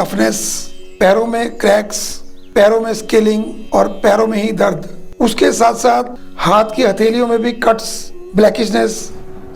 Roughness, पैरों में cracks, पैरों में स्केलिंग और पैरों में ही दर्द। उसके साथ साथ हाथ की हथेलियों में भी कट्स, ब्लैकिशनेस,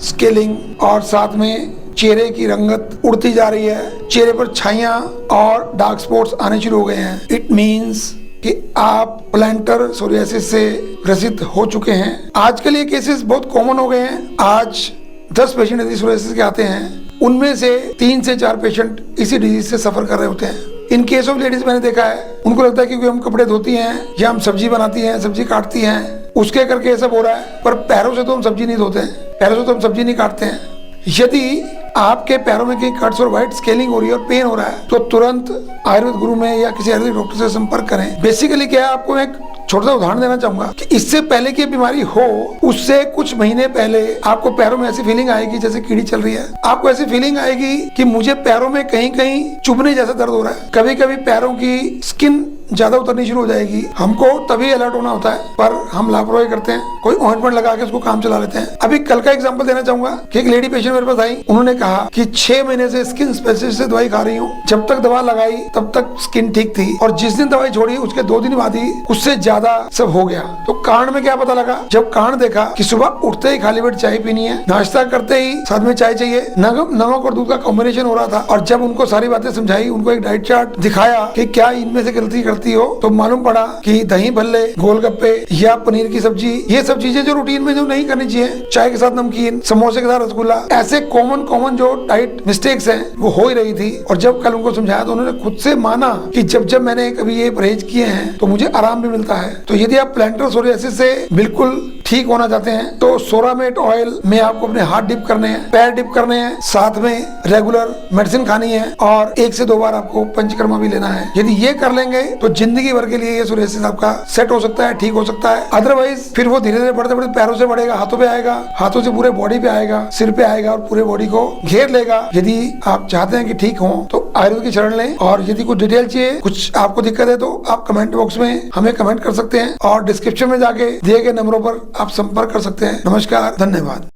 स्केलिंग और साथ में चेहरे की रंगत उड़ती जा रही है। चेहरे पर छाइयां और डार्क स्पॉट्स आने शुरू हो गए हैं। इट मीन्स कि आप प्लांटर सोरियासिस से ग्रसित हो चुके हैं। आजकल ये केसेस बहुत कॉमन हो गए हैं। आज 10 पेशेंट यदि सोरियासिस के आते हैं, उनमें से 3 से 4 पेशेंट इसी डिजीज से सफर कर रहे होते हैं। इन केस ऑफ लेडीज मैंने देखा है, उनको लगता है कि हम कपड़े धोती हैं या हम सब्जी बनाती हैं, सब्जी काटती हैं, उसके करके ऐसा हो रहा है। पर पैरों से तो हम सब्जी नहीं धोते हैं, पैरों से तो हम सब्जी नहीं काटते हैं। यदि आपके पैरों में कहीं कट्स और वाइट स्केलिंग हो रही है और पेन हो रहा है, तो तुरंत आयुर्वेद गुरु में या किसी आयुर्वेदिक डॉक्टर से संपर्क करें। बेसिकली क्या है, आपको एक छोटा सा उदाहरण देना चाहूंगा कि इससे पहले की बीमारी हो, उससे कुछ महीने पहले आपको पैरों में ऐसी फीलिंग आएगी जैसे कीड़ी चल रही है। आपको ऐसी फीलिंग आएगी कि मुझे पैरों में कहीं कहीं चुभने जैसा दर्द हो रहा है। कभी कभी पैरों की स्किन ज्यादा उतरनी शुरू हो जाएगी। हमको तभी अलर्ट होना होता है, पर हम लापरवाही करते हैं, कोई ऑइंटमेंट लगा के उसको काम चला लेते हैं। अभी कल का एग्जांपल देना चाहूंगा कि एक लेडी पेशेंट मेरे पास आई। उन्होंने कहा कि 6 महीने से स्किन स्पेशलिस्ट से दवाई खा रही हूँ। जब तक दवा लगाई तब तक स्किन ठीक थी, और जिस दिन दवाई छोड़ी उसके 2 दिन बाद ही उससे ज्यादा सब हो गया। तो कारण में क्या पता लगा, जब कारण देखा कि सुबह उठते ही खाली पेट चाय पीनी है, नाश्ता करते ही साथ में चाय चाहिए, नमक और दूध का कॉम्बिनेशन हो रहा था। और जब उनको सारी बातें समझाई, उनको एक डाइट चार्ट दिखाया कि क्या इनमें से गलती करती हो, तो मालूम पड़ा कि दही भल्ले, गोलगप्पे या पनीर की सब्जी, ये सब चीजें जो रूटीन में जो नहीं करनी चाहिए, चाय के साथ नमकीन, समोसे के साथ रसगुल्ला, ऐसे कॉमन जो डाइट मिस्टेक्स हैं वो हो ही रही थी। और जब कल उनको समझाया तो उन्होंने खुद से माना कि जब मैंने कभी ये परहेज किए हैं तो मुझे आराम भी मिलता है। तो यदि आप प्लांटर सोरियासिस से बिल्कुल ठीक होना चाहते हैं तो सोरामेट ऑयल में आपको अपने हाथ डिप करने हैं, पैर डिप करने हैं, साथ में रेगुलर मेडिसिन खानी है और 1 से 2 बार आपको पंचकर्मा भी लेना है। यदि ये कर लेंगे तो जिंदगी भर के लिए ये सोरियासिस आपका सेट हो सकता है, ठीक हो सकता है। अदरवाइज फिर वो धीरे धीरे बढ़ते बढ़ते पैरों से बढ़ेगा, हाथों पे आएगा, हाथों से पूरे बॉडी पे आएगा, सिर पे आएगा और पूरे बॉडी को घेर लेगा। यदि आप चाहते हैं कि ठीक हो तो आयुर्वेद की शरण लें। और यदि कुछ डिटेल चाहिए, कुछ आपको दिक्कत है, तो आप कमेंट बॉक्स में हमें कमेंट कर सकते हैं और डिस्क्रिप्शन में जाके दिए गए नंबरों पर आप संपर्क कर सकते हैं। नमस्कार, धन्यवाद।